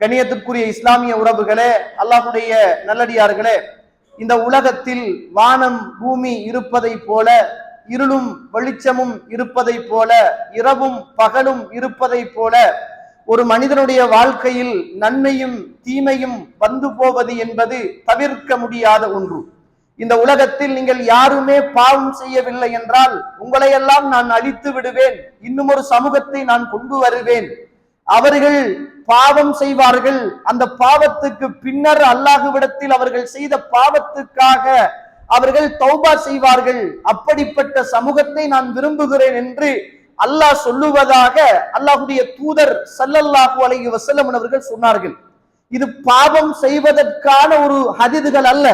கண்ணியத்திற்குரிய இஸ்லாமிய உறவுகளே, அல்லாஹ்வுடைய நல்லடியார்களே, இந்த உலகத்தில் வானம் பூமி இருப்பதை போல, இருளும் வெளிச்சமும் இருப்பதை போல, இரவும் பகலும் இருப்பதை போல, ஒரு மனிதனுடைய வாழ்க்கையில் நன்மையும் தீமையும் வந்து போவது என்பது தவிர்க்க முடியாத ஒன்று. இந்த உலகத்தில் நீங்கள் யாருமே பாவம் செய்யவில்லை என்றால் உங்களை எல்லாம் நான் அழித்து விடுவேன், இன்னும் ஒரு சமூகத்தை நான் கொண்டு வருவேன். அவர்கள் பாவம் செய்வார்கள், அந்த பாவத்துக்கு பின்னர் அல்லாஹ்விடத்தில் அவர்கள் செய்த பாவத்துக்காக அவர்கள் தௌபா செய்வார்கள். அப்படிப்பட்ட சமூகத்தை நான் விரும்புகிறேன் என்று அல்லாஹ் சொல்லுவதாக அல்லாஹ்வுடைய தூதர் ஸல்லல்லாஹு அலைஹி வஸல்லம் அவர்கள் சொன்னார்கள். இது பாவம் செய்வதற்கான ஒரு ஹதீதுகள் அல்ல.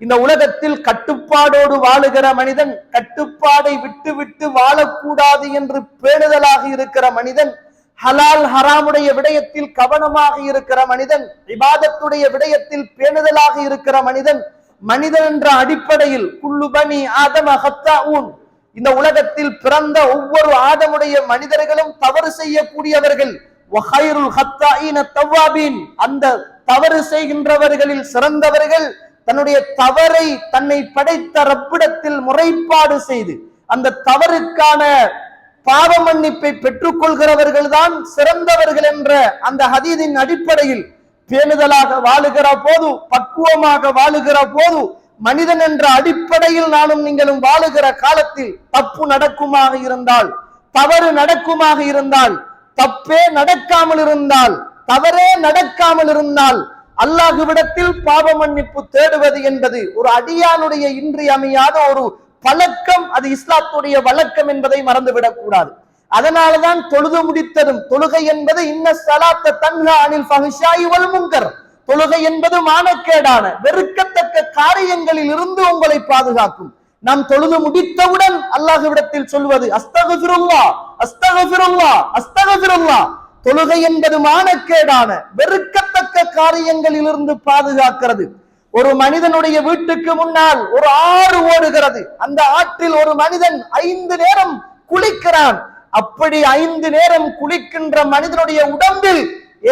இந்த உலகத்தில் கட்டுப்பாடோடு வாழுகிற மனிதன், கட்டுப்பாடை விட்டு விட்டு வாழக்கூடாது என்று பேணுதலாக இருக்கிற மனிதன், ஹலால் ஹராமுடைய விடயத்தில் கவனமாக இருக்கிற மனிதன், இபாதத்துடைய விடயத்தில் பேணுதலாக இருக்கிற மனிதன், மனிதன் என்ற அடிப்படையில் குல்லு பனி ஆதம ஹத்தாஊன், இந்த உலகத்தில் பிறந்த ஒவ்வொரு ஆதமுடைய மனிதர்களும் தவறு செய்யக்கூடியவர்கள். வஹைருல் ஹத்தாஈன தவ்வாபீன், அந்த தவறு செய்கின்றவர்களில் சிறந்தவர்கள் தன்னுடைய தவறை தன்னை படைத்த ரப்பிடத்தில் முறைப்பாடு செய்து அந்த தவறுக்கான பாவ மன்னிப்பை பெற்றுக் கொள்கிறவர்கள் தான் சிறந்தவர்கள் என்ற அந்த ஹதீதின் அடிப்படையில் பேணுதலாக வாழுகிற போது, பக்குவமாக வாழுகிற போது, மனிதன் என்ற அடிப்படையில் நானும் நீங்களும் வாழுகிற காலத்தில் தப்பு நடக்குமாக இருந்தால், தவறு நடக்குமாக இருந்தால், தப்பே நடக்காமல் இருந்தால், தவறே நடக்காமல் இருந்தால், அல்லாஹ்விடத்தில் பாவ மன்னிப்பு தேடுவது என்பது ஒரு அடியானுடைய இன்றியமையாத ஒரு பழக்கம். அது இஸ்லாத்துடைய வழக்கம் என்பதை மறந்துவிடக் கூடாது. அதனாலதான் தொழுது முடித்ததும், தொழுகை என்பது இன்ன ஸலாத்த தன்ஹா அனில் ஃபஹ்ஷாஇ வல் முன்கர், தொழுகை என்பது மானக்கேடான வெறுக்கத்தக்க காரியங்களில் இருந்து உங்களை பாதுகாக்கும். நாம் தொழுது முடித்தவுடன் அல்லாஹ்விடத்தில் சொல்வது அஸ்தக்ஃபிருல்லாஹ் அஸ்தக்ஃபிருல்லாஹ் அஸ்தக்ஃபிருல்லாஹ். தொழுகை என்பது மானக்கேடான வெறுக்கத்தக்க காரியங்களில் இருந்து பாதுகாக்கிறது. ஒரு மனிதனுடைய வீட்டுக்கு முன்னால் ஒரு ஆறு ஓடுகிறது, அந்த ஆற்றில் ஒரு மனிதன் 5 நேரம் குளிக்கிறான். அப்படி 5 நேரம் குளிக்கின்ற மனிதனுடைய உடம்பில்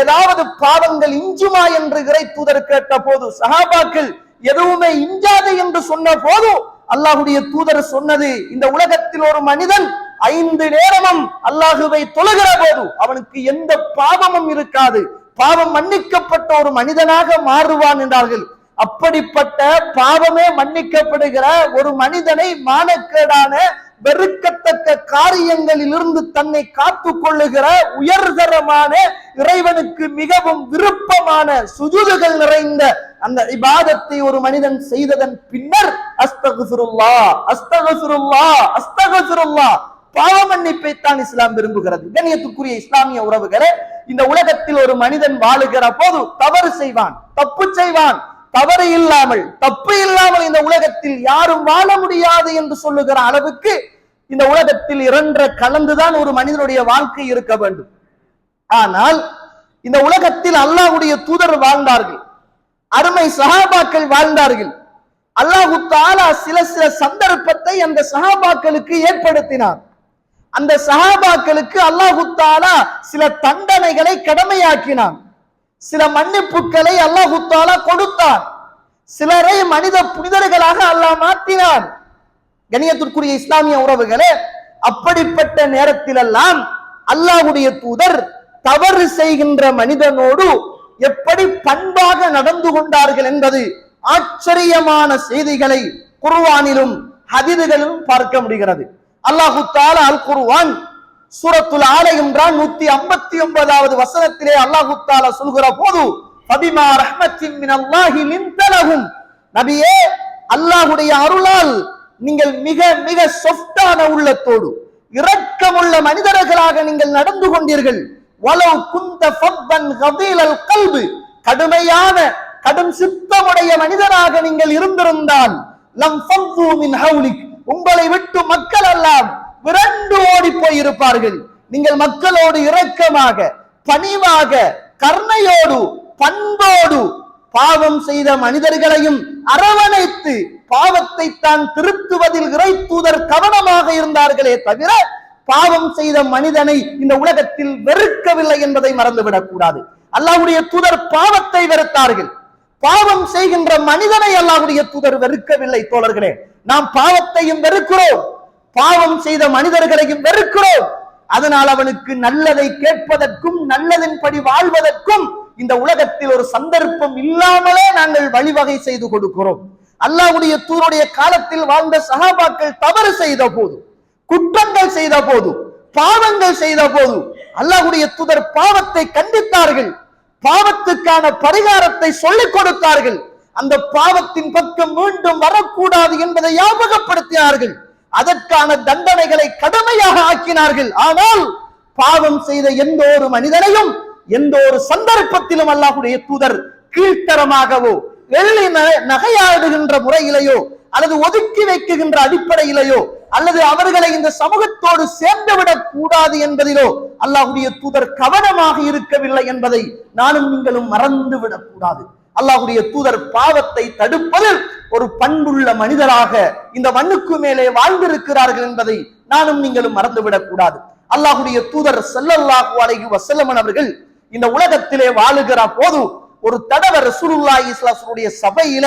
ஏதாவது பாவங்கள் இஞ்சுமா என்று இறை தூதர் கேட்ட போது, சஹாபாக்கள் எதுவுமே இஞ்சாது என்று சொன்ன போது அல்லாஹ்வுடைய தூதர் சொன்னது, இந்த உலகத்தில் ஒரு மனிதன் 5 நேரமும் அல்லாஹுவை தொழுகிற போது அவனுக்கு எந்த பாவமும் இருக்காது, பாவம் மன்னிக்கப்பட்ட ஒரு மனிதனாக மாறுவான் என்றார்கள். அப்படிப்பட்ட பாவமே மன்னிக்கப்படுகிற ஒரு மனிதனை மானக்கேடான வெறுக்கத்தக்க காரியங்களில் இருந்து தன்னை காத்து கொள்ளுகிற உயர்தரமான இறைவனுக்கு மிகவும் விருப்பமான சுஜூதுகள் நிறைந்த அந்த இபாதத்தை ஒரு மனிதன் செய்ததன் பின்னர் அஸ்தக்ஃபிருல்லாஹ் அஸ்தக்ஃபிருல்லாஹ் அஸ்தக்ஃபிருல்லாஹ் பாவ மன்னிப்பை தான் இஸ்லாம் விரும்புகிறது. கண்ணியத்துக்குரிய இஸ்லாமிய உறவுகளே, இந்த உலகத்தில் ஒரு மனிதன் வாழுகிற போது தவறு செய்வான், தப்பு செய்வான். தவறு இல்லாமல், தப்பு இல்லாமல் இந்த உலகத்தில் யாரும் வாழ முடியாது என்று சொல்லுகிற அளவுக்கு இந்த உலகத்தில் 2 கலந்துதான் ஒரு மனிதனுடைய வாழ்க்கை இருக்க வேண்டும். ஆனால் இந்த உலகத்தில் அல்லாஹ்வுடைய தூதர் வாழ்ந்தார்கள், அருமை சஹாபாக்கள் வாழ்ந்தார்கள். அல்லாஹு தஆலா சில சந்தர்ப்பத்தை அந்த சஹாபாக்களுக்கு ஏற்படுத்தினார். அந்த சஹாபாக்களுக்கு அல்லாஹு தஆலா சில தண்டனைகளை கடமையாக்கினான், சில மன்னிப்புகளை அல்லாஹு தஆலா கொடுத்தான், சிலரை மனித புனிதர்களாக அல்லாஹ் மாற்றினான். கண்ணியத்திற்குரிய இஸ்லாமிய உறவுகளே, அப்படிப்பட்ட நேரத்தில் எல்லாம் அல்லாஹ்வுடைய தூதர் தவறு செய்கின்ற மனிதனோடு எப்படி பண்பாக நடந்து கொண்டார்கள் என்பது ஆச்சரியமான செய்திகளை குர்ஆனிலும் ஹதீதுகளிலும் பார்க்க முடிகிறது. அல்லாஹு தஆலா அல் குர்ஆன் சூரத்துல் ஆல இம்ரான் 159வது வசனத்திலே அல்லாஹு தஆலா சொல்கிற போது, ஃபபிமா ரஹ்மத்தின் மினல்லாஹி லின்தலஹும், நபியே அல்லாஹ்வுடைய அருளால் நீங்கள் மிக மிக சொஃப்டான உள்ளத்தோடு இரக்கமுள்ள மனிதர்களாக நீங்கள் நடந்து கொண்டீர்கள். வலவ் குந்த ஃபப்பன் கதீலல் கல்பு, கடுமையான கடும் சித்தமுடைய மனிதராக நீங்கள் இருந்திருந்தால், லம் ஃபது மின் ஹவுலிக், உங்களை விட்டு மக்கள் எல்லாம் விரண்டு ஓடி போய் இருப்பார்கள். நீங்கள் மக்களோடு இரக்கமாக, பணிவாக, கருணையோடு, பண்போடு பாவம் செய்த மனிதர்களையும் அரவணைத்து பாவத்தை தான் திருத்துவதில் இறை தூதர் கவனமாக இருந்தார்களே தவிர பாவம் செய்த மனிதனை இந்த உலகத்தில் வெறுக்கவில்லை என்பதை மறந்துவிடக் கூடாது. அல்லாஹ்வுடைய தூதர் பாவத்தை வெறுத்தார்கள். பாவம் செய்கின்ற மனிதனை அல்லாஹ்வுடைய தூதர் வெறுக்கவில்லை. தோழர்களே, நாம் பாவத்தையும் வெறுக்கிறோம், பாவம் செய்த மனிதர்களையும் வெறுக்கிறோம். அதனால் அவனுக்கு நல்லதை கேட்பதற்கும் நல்லதின்படி வாழ்வதற்கும் இந்த உலகத்தில் ஒரு சந்தர்ப்பம் இல்லாமலே நாங்கள் வழிவகை செய்து கொடுக்கிறோம். அல்லாஹ்வுடைய தூதருடைய காலத்தில் வாழ்ந்த சஹாபாக்கள் தவறு செய்த போது, குற்றங்கள் செய்த போது, பாவங்கள் செய்த போது அல்லாஹ்வுடைய தூதர் பாவத்தை கண்டித்தார்கள், பாவத்துக்கான பரிகாரத்தை சொல்லிக் கொடுத்தார்கள். அந்த பாவத்தின் பக்கம் மீண்டும் வரக்கூடாது என்பதை ஞாபகப்படுத்தினார்கள். அதற்கான தண்டனைகளை கடுமையாக ஆக்கினார்கள். ஆனால் பாவம் செய்த எந்த ஒரு மனிதனையும் எந்த ஒரு சந்தர்ப்பத்திலும் அல்லாஹ்வுடைய தூதர் கீழ்த்தரமாகவோ வெள்ளி நகையாடுகின்ற முறையிலேயோ அல்லது ஒதுக்கி வைக்குகின்ற அடிப்படையிலேயோ அல்லது அவர்களை இந்த சமூகத்தோடு சேர்ந்துவிடக் கூடாது என்பதிலோ அல்லாஹ்வுடைய தூதர் கவனமாக இருக்கவில்லை என்பதை நானும் நீங்களும் மறந்துவிடக் கூடாது. அல்லாஹ்வுடைய தூதர் பாவத்தை தடுப்பதில் ஒரு பண்புள்ள மனிதராக இந்த மண்ணுக்கு மேலே வாழ்ந்திருக்கிறார்கள் என்பதை நானும் நீங்களும் மறந்துவிடக் கூடாது. அல்லாஹ்வுடைய தூதர் ஸல்லல்லாஹு அலைஹி வஸல்லம் அவர்கள் இந்த உலகத்திலே வாழுகிற போது ஒரு தடவை ரசூலுல்லாஹி ஸல்லல்லாஹு அலைஹி வஸல்லம் சபையில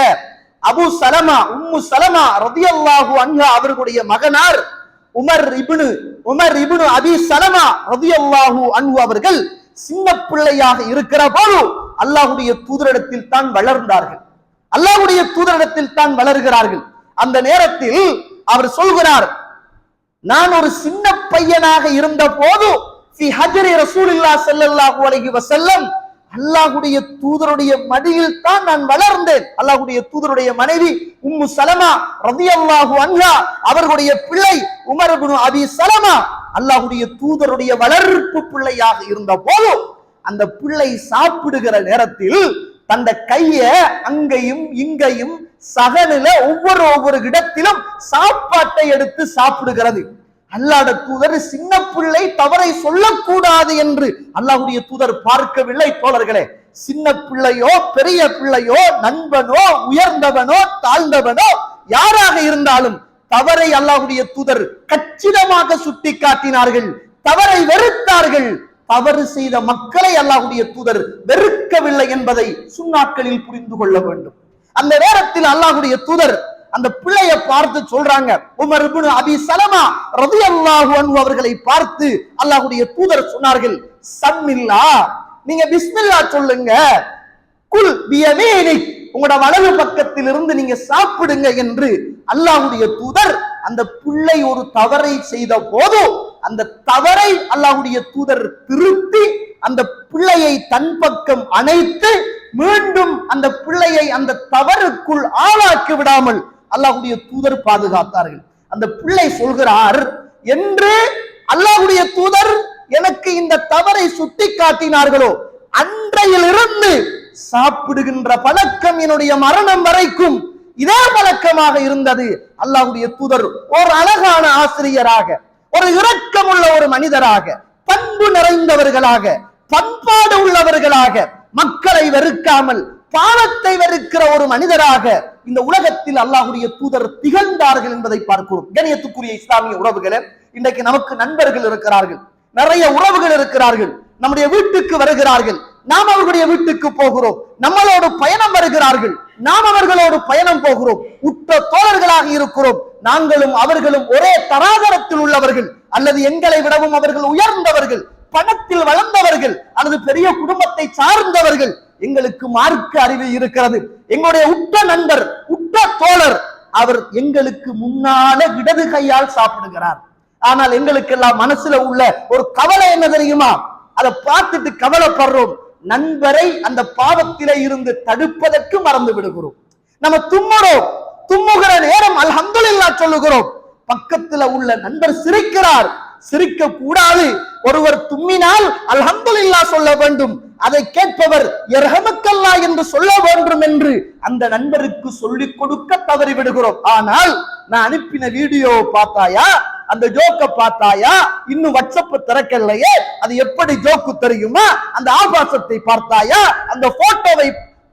அபு சலமா உம்மு சலமா ரலியல்லாஹு அன்ஹா அவர்களுடைய மகனார் உமர் இப்னு அபி சலமா ரலியல்லாஹு அன்ஹு அவர்கள் சின்ன பிள்ளையாக இருக்கிற போது அல்லாஹ்வுடைய தூதரிடத்தில் தான் வளர்ந்தார்கள், அல்லாஹ்வுடைய தூதரிடத்தில் தான் வளர்கிறார்கள். அந்த நேரத்தில் அவர் சொல்கிறார், நான் ஒரு சின்ன பையனாக இருந்த போது ஃபி ஹஜ்ரி ரசூலுல்லாஹி ஸல்லல்லாஹு அலைஹி வஸல்லம் அல்லாஹ்வுடைய தூதருடைய மடியில் தான் நான் வளர்ந்தேன். அல்லாஹ்வுடைய தூதருடைய மனைவி உம்மு சலமா ரலியல்லாஹு அன்ஹா அவர்களுடைய பிள்ளை உமர் இப்னு அபி சலமா அல்லாஹ்வுடைய தூதருடைய வளர்ப்பு பிள்ளையாக இருந்த போது அந்த பிள்ளை சாப்பிடுகிற நேரத்தில் தந்த கைய அங்கேயும் இங்கேயும் சகனில ஒவ்வொரு இடத்திலும் சாப்பாட்டை எடுத்து சாப்பிடுகிறது. அல்லாஹ்வுடைய தூதர் சின்ன பிள்ளை தவறை சொல்லக்கூடாது என்று அல்லாஹ்வுடைய தூதர் பார்க்கவில்லை. தோழர்களே, சின்ன பிள்ளையோ பெரிய பிள்ளையோ நண்பனோ உயர்ந்தவனோ தாழ்ந்தவனோ யாராக இருந்தாலும் தவறை அல்லாஹ்வுடைய தூதர் கச்சிதமாக சுட்டி காட்டினார்கள், தவறை வெறுத்தார்கள். தவறு செய்த மக்களை அல்லாஹ்வுடைய தூதர் வெறுக்கவில்லை என்பதை சுன்னாக்களில் புரிந்து கொள்ள வேண்டும். அந்த நேரத்தில் அல்லாஹ்வுடைய தூதர் அந்த பிள்ளையை பார்த்து சொல்றாங்க, உமர் இப்னு அபி சலமா ரலியல்லாஹு அன்ஹு அவர்களை பார்த்து அல்லாஹ்வுடைய தூதர் சொன்னார்கள், சம்மில்லா, நீங்க பிஸ்மில்லா சொல்லுங்க, குல் பியமீனிக், உங்களோட வலது பக்கத்தில் இருந்து நீங்க சாப்பிடுங்க என்று அல்லாஹ்வுடைய தூதர் அந்த பிள்ளை ஒரு தவறை செய்த போது அந்த தவறை அல்லாஹ்வுடைய தூதர் திருத்தி அந்த பிள்ளையை தன் பக்கம் அணைத்து மீண்டும் அந்த பிள்ளையை அந்த தவறுக்குள் ஆளாக்கி விடாமல் அல்லாஹ்வுடைய தூதர் பாதுகாத்தார்கள். அந்த பிள்ளை சொல்கிறார், என்று அல்லாஹ்வுடைய தூதர் எனக்கு இந்த தவறை சுட்டி காட்டினார்களோ அன்றையிலிருந்து சாப்பிடுகின்ற பழக்கம் என்னுடைய மரணம் வரைக்கும் இதே பழக்கமாக இருந்தது. அல்லாஹ்வுடைய தூதர் ஒரு அழகான ஆசிரியராக, ஒரு இரக்கமுள்ள ஒரு மனிதராக, பண்பு நிறைந்தவர்களாக, பண்பாடு உள்ளவர்களாக, மக்களை வெறுக்காமல் பாவத்தை வெறுக்கிற ஒரு மனிதராக இந்த உலகத்தில் அல்லாஹ்வுடைய தூதர் திகழ்ந்தார்கள் என்பதை பார்க்கிறோம். கண்ணியத்துக்குரிய இஸ்லாமிய உறவுகளே, இன்றைக்கு நமக்கு நண்பர்கள் இருக்கிறார்கள், நிறைய உறவுகள் இருக்கிறார்கள், நம்முடைய வீட்டுக்கு வருகிறார்கள், நாம் அவர்களுடைய வீட்டுக்கு போகிறோம், நம்மளோடு பயணம் வருகிறார்கள், நாம் அவர்களோடு பயணம் போகிறோம், உற்ற தோழர்களாக இருக்கிறோம். நாங்களும் அவர்களும் ஒரே தராதரத்தில் உள்ளவர்கள் அல்லது எங்களை விடவும் அவர்கள் உயர்ந்தவர்கள், பணத்தில் வளர்ந்தவர்கள் அல்லது பெரிய குடும்பத்தை சார்ந்தவர்கள். எங்களுக்கு மார்க்க அறிவு இருக்கிறது. எங்களுடைய உற்ற நண்பர், உற்ற தோழர், அவர் எங்களுக்கு முன்னால இடது கையால் சாப்பிடுகிறார். ஆனால் எங்களுக்கு எல்லாம் மனசுல உள்ள ஒரு கவலை என்ன தெரியுமா? அதை பார்த்துட்டு கவலைப்படுறோம். நண்பரை அந்த பாவத்திலே இருந்து தடுப்பதற்கு மறந்து விடுகிறோம். நம்ம தும்முகிற நேரம் அல்ஹம்துலில்லாஹ் சொல்லுகிறோம். பக்கத்துல உள்ள நண்பர் சிரிக்கிறார், சிரிக்க கூடாது. ஒருவர் தும்மினால் அல்ஹம்துலில்லாஹ் சொல்ல வேண்டும், அதை கேட்பவர் யர்ஹமுக்கல்லாஹ் என்று சொல்ல வேண்டும் என்று அந்த நண்பருக்கு சொல்லிக் கொடுக்க தவறி விடுகிறோம். ஆனால் நான் அனுப்பின வீடியோ பார்த்தாயா, அந்த ஜோக்க பார்த்தாயா, இன்னும் வாட்ஸ்அப் திறக்கலையே, அது எப்படி ஜோக்கு தெரியுமா, அந்த ஆபாசத்தை பார்த்தாயா, அந்த போட்டோவை,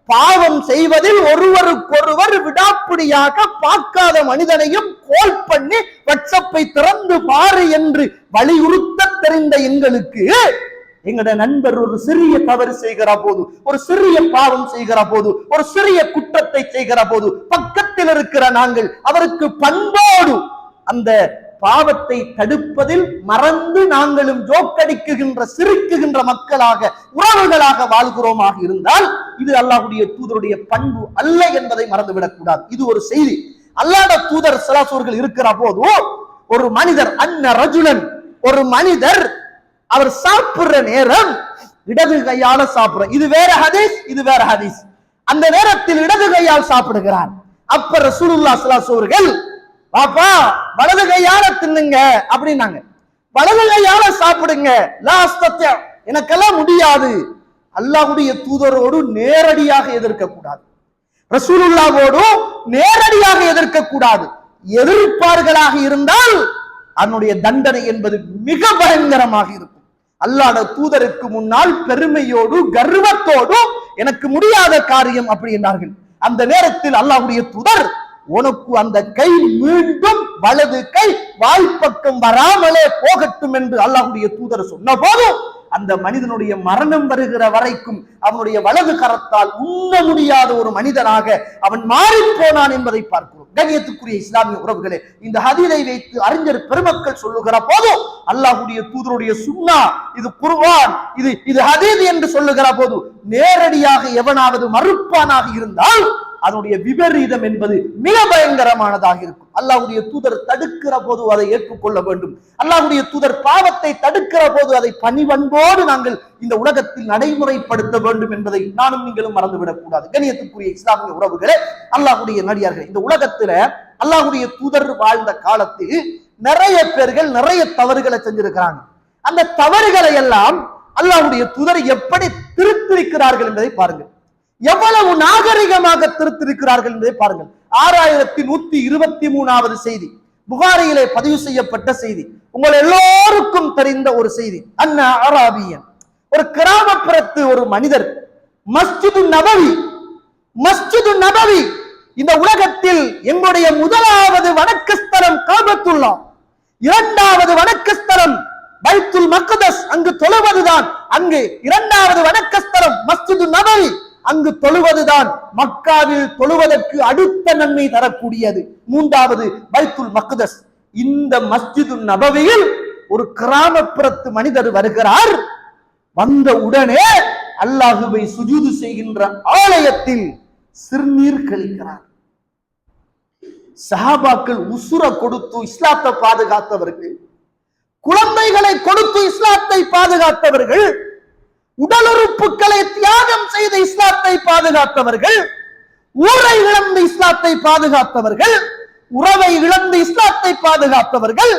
பாவம் செய்வதில் ஒருவருக்கொருவர் விடாப்பிடியாக பார்க்காத மனிதனையும் கோல் பண்ணி வாட்ஸ்அப்பை திறந்து பாரு என்று வலியுறுத்த தெரிந்த எங்களுக்கு எங்கட நண்பர் ஒரு சிறிய தவறு செய்கிற போது, ஒரு சிறிய பாவம் செய்கிற போது, ஒரு சிறிய குற்றத்தை செய்கிற போது பக்கத்தில் இருக்கிற நாங்கள் அவருக்கு பண்போடு அந்த பாவத்தை தடுப்பதில் மறந்து நாங்களும் ஜோக்கடிக்குகின்ற சிரிக்குகின்ற மக்களாக உறவுகளாக வாழ்கிறோமாக இருந்தால் இது அல்லாஹ்வுடைய தூதருடைய பண்பு அல்ல என்பதை மறந்துவிடக் கூடாது. இது ஒரு செய்தி. அல்லாஹ்வுடைய தூதர் ஸல்லல்லாஹு அலைஹி வஸல்லம் இருக்கிற போது ஒரு மனிதர் ரஜுலன் ஒரு மனிதர் அவர் சாப்பிடுற நேரம் இடது கையால சாப்பிடுற, இது வேற ஹதீஸ், இது வேற ஹதீஸ். அந்த நேரத்தில் இடது கையால் சாப்பிடுகிறார். அப்ப ரசூலுல்லாஹி ஸல்லல்லாஹு அலைஹி வஸல்லம் அவர்கள் பாப்பா வலது கையால தின்னுங்க அப்படின்னாங்க. வலது கையால சாப்பிடுங்க, எனக்கெல்லாம் முடியாது. அல்லாஹ்வுடைய தூதரோடு நேரடியாக எதிர்க்க கூடாது, ரசூலுல்லாஹ்வோடு நேரடியாக எதிர்க்க கூடாது. எதிர்ப்பார்களாக இருந்தால் அதனுடைய தண்டனை என்பது மிக பயங்கரமாக இருக்கும். அல்லாஹ்வுடைய தூதருக்கு முன்னால் பெருமையோடு கர்வத்தோடு எனக்கு முடியாத காரியம் அப்படி என்றார்கள். அந்த நேரத்தில் அல்லாஹ்வுடைய தூதர் உனக்கு அந்த கை மீண்டும் வலது கை வாய்ப்பக்கம் வராமலே போகட்டும் என்று அல்லாஹ்வுடைய தூதர் சொன்ன போதும் அந்த மனிதனுடைய மரணம் வருகிற வரைக்கும் அவனுடைய வலது கரத்தால் உண்ண முடியாத ஒரு மனிதனாக அவன் மாறி போனான் என்பதை பார்க்கிறோம். கண்ணியத்துக்குரிய இஸ்லாமிய உறவுகளே, இந்த ஹதீஸை வைத்து அறிஞர் பெருமக்கள் சொல்லுகிற போது அல்லாஹ்வுடைய தூதருடைய சுன்னா, இது குர்ஆன், இது ஹதீஸ் என்று சொல்லுகிற போது நேரடியாக எவனாவது மறுப்பானாக இருந்தால் அதனுடைய விபரீதம் என்பது மிக பயங்கரமானதாக இருக்கும். அல்லாஹ்வுடைய தூதர் தடுக்கிற போது அதை ஏற்றுக்கொள்ள வேண்டும். அல்லாஹ்வுடைய தூதர் பாவத்தை தடுக்கிற போது அதை பணிவன்போடு நாங்கள் இந்த உலகத்தில் நடைமுறைப்படுத்த வேண்டும் என்பதை நானும் நீங்களும் மறந்துவிடக் கூடாது. கண்ணியத்துக்குரிய இஸ்லாமிய உறவுகளே, அல்லாஹ்வுடைய நடிகார்கள், இந்த உலகத்துல அல்லாஹ்வுடைய தூதர் வாழ்ந்த காலத்தில் நிறைய பேர்கள் நிறைய தவறுகளை செஞ்சிருக்கிறாங்க. அந்த தவறுகளை எல்லாம் அல்லாஹ்வுடைய தூதர் எப்படி திருத்திருக்கிறார்கள் என்பதை பாருங்கள். எவ்வளவு நாகரிகமாக திருத்திருக்கிறார்கள் என்பதை பாருங்கள். 6123வது செய்தி, புகாரியிலே பதிவு செய்யப்பட்ட செய்தி, உங்கள் எல்லோருக்கும் தெரிந்த ஒரு செய்தி. அன்னா அராபியன், ஒரு கிராமப்புறத்து ஒரு மனிதர், மஸ்ஜிது நபவி இந்த உலகத்தில் எங்களுடைய முதலாவது வணக்கஸ்தலம் காபத்துல்லாஹ், இரண்டாவது வணக்கஸ்தலம் பைத்துல் மக்தஸ், அங்கு தொழுவதுதான். அங்கு இரண்டாவது வணக்கஸ்தலம் மஸ்ஜிது நபவி, அங்கு தொழுவதுதான் மக்காவில் தொழுவதற்கு அடுத்த நன்மை தரக்கூடியது. மூன்றாவது பைத்துல் மக்தஸ். இந்த மஸ்ஜிது நபவியில் ஒரு கிராமப்புறத்து மனிதர் வருகிறார். வந்த உடனே அல்லாஹுவை சுஜூது செய்கின்ற ஆலயத்தில் சிறுநீர் கழிக்கிறார். சஹாபாக்கள் உசுர கொடுத்து இஸ்லாத்தை பாதுகாத்தவர்கள், குழந்தைகளை கொடுத்து இஸ்லாத்தை பாதுகாத்தவர்கள், உடல் உறுப்புகளை தியாகம் செய்த இஸ்லாத்தை பாதுகாத்தவர்கள், ஊரை இழந்து இஸ்லாத்தை பாதுகாத்தவர்கள், உறவை இழந்து இஸ்லாத்தை பாதுகாத்தவர்கள்,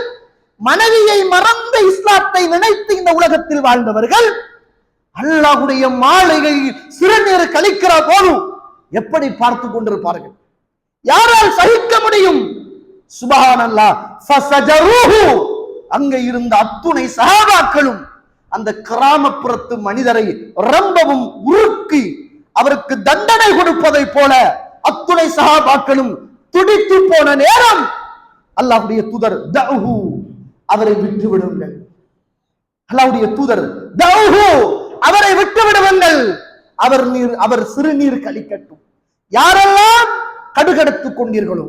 மனைவியை மறந்த இஸ்லாத்தை நினைத்து இந்த உலகத்தில் வாழ்ந்தவர்கள், அல்லாஹ்வுடைய மாளிகையில் சிறுநீர் கழிக்கிற போது எப்படி பார்த்து கொண்டிருப்பார்கள்? யாரால் சகிக்க முடியும்? சுப்ஹானல்லாஹ். ஃபஸஜரூஹு, அங்கே இருந்த அத்துணை சஹாபாக்களும் அந்த கிராமப்புறத்து மனிதரை ரொம்பவும் உருக்கி அவருக்கு தண்டனை கொடுப்பதை போல அத்துணை சஹாபாக்களும் துடித்து போன நேரம் அல்லாஹ்வுடைய தூதர் தஅஹு, அவரை விட்டு விடுங்கள். அல்லாஹ்வுடைய தூதர் தஅஹு, அவரை விட்டு விடுங்கள், அவர் சிறுநீர் கழிக்கட்டும். யாரெல்லாம் கடுகடுத்துக் கொண்டீர்களோ,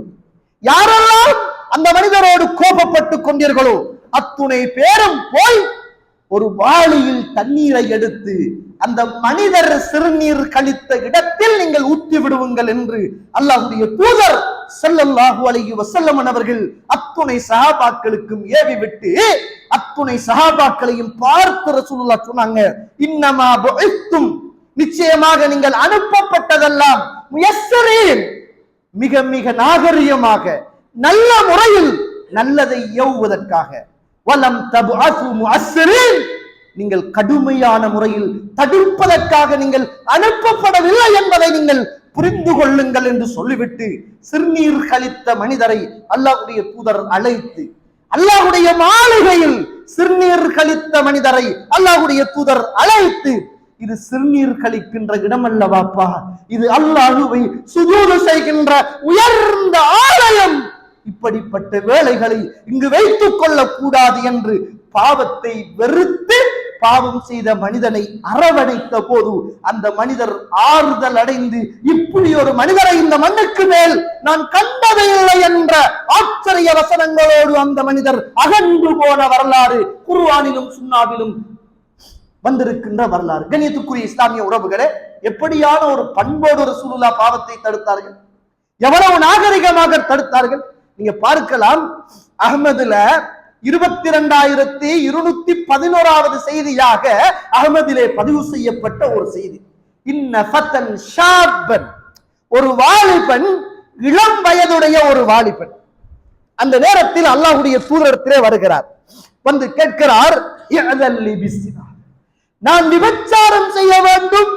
யாரெல்லாம் அந்த மனிதரோடு கோபப்பட்டுக் கொண்டீர்களோ அத்துணை பேரும் போய் ஒரு வாளியில் தண்ணீரை எடுத்து அந்த மனிதர் சிறுநீர் கழித்த இடத்தில் நீங்கள் ஊற்றி விடுவீங்கள் என்று அல்லாஹ்வுடைய தூதர் ஸல்லல்லாஹு அலைஹி வஸல்லம் அவர்கள் அத்துணை சஹாபாக்களுக்கும் ஏவி விட்டு அத்துணை சஹாபாக்களையும் பார்த்து ரசூலுல்லாஹ் சொன்னாங்க, இன்னமா புஇத்தும், நிச்சயமாக நீங்கள் அனுப்பப்பட்டதெல்லாம் முயஸ்ஸரீன், மிக மிக நாகரிகமாக நல்ல முறையில் நல்லதை ஏவுவதற்காக, வலம் தபஅது முஅஸ்ஸரீன், நீங்கள் கடுமையான முறையில் தடுப்பதற்காக நீங்கள் அனுப்பப்படவில்லை என்பதை நீங்கள் புரிந்து கொள்ளுங்கள் என்று சொல்லிவிட்டு சிறுநீர் கழித்த மனிதரை அல்லாஹ்வுடைய தூதர் அழைத்து, அல்லாஹ்வுடைய மாளிகையில் சிறுநீர் கழித்த மனிதரை அல்லாஹ்வுடைய தூதர் அழைத்து, இது சிறுநீர் கழிக்கின்ற இடம் அல்லவாப்பா, இது அல்லாஹ்வை சுஜூது செய்கின்ற உயர்ந்த ஆலயம், இப்படிப்பட்ட வேலைகளை இங்கு வைத்துக் கொள்ளக் கூடாது என்று பாவத்தை வெறுத்து பாவம் செய்த மனிதனை அரவணைத்த போது அந்த மனிதர் ஆறுதல் அடைந்து, இப்படி ஒரு மனிதரை இந்த மண்ணுக்கு மேல் நான் கண்டதில்லை என்ற ஆச்சரிய வசனங்களோடு அந்த மனிதர் அகன்று போன வரலாறு குர்ஆனிலும் சுன்னாவிலும் வந்திருக்கின்ற வரலாறு. கண்ணியத்துக்குரிய இஸ்லாமிய உறவுகளே, எப்படியான ஒரு பண்போடு ரசூலுல்லாஹ் பாவத்தை தடுத்தார்கள், எவ்வளவு நாகரிகமாக தடுத்தார்கள். நீங்க பார்க்கலாம், அஹ்மதுல 22,211வது செய்தியாக அஹ்மதிலே பதிவு செய்யப்பட்ட ஒரு செய்தி. இன்ன ஃபதன் ஷாபன், ஒரு வாலிபன், இளம் வயதுடைய ஒரு வாலிபன். அந்த நேரத்தில் அல்லாஹ்வுடைய தூதரிடத்திலே வருகிறார், வந்து கேட்கிறார், நான் விபச்சாரம் செய்ய வேண்டும்,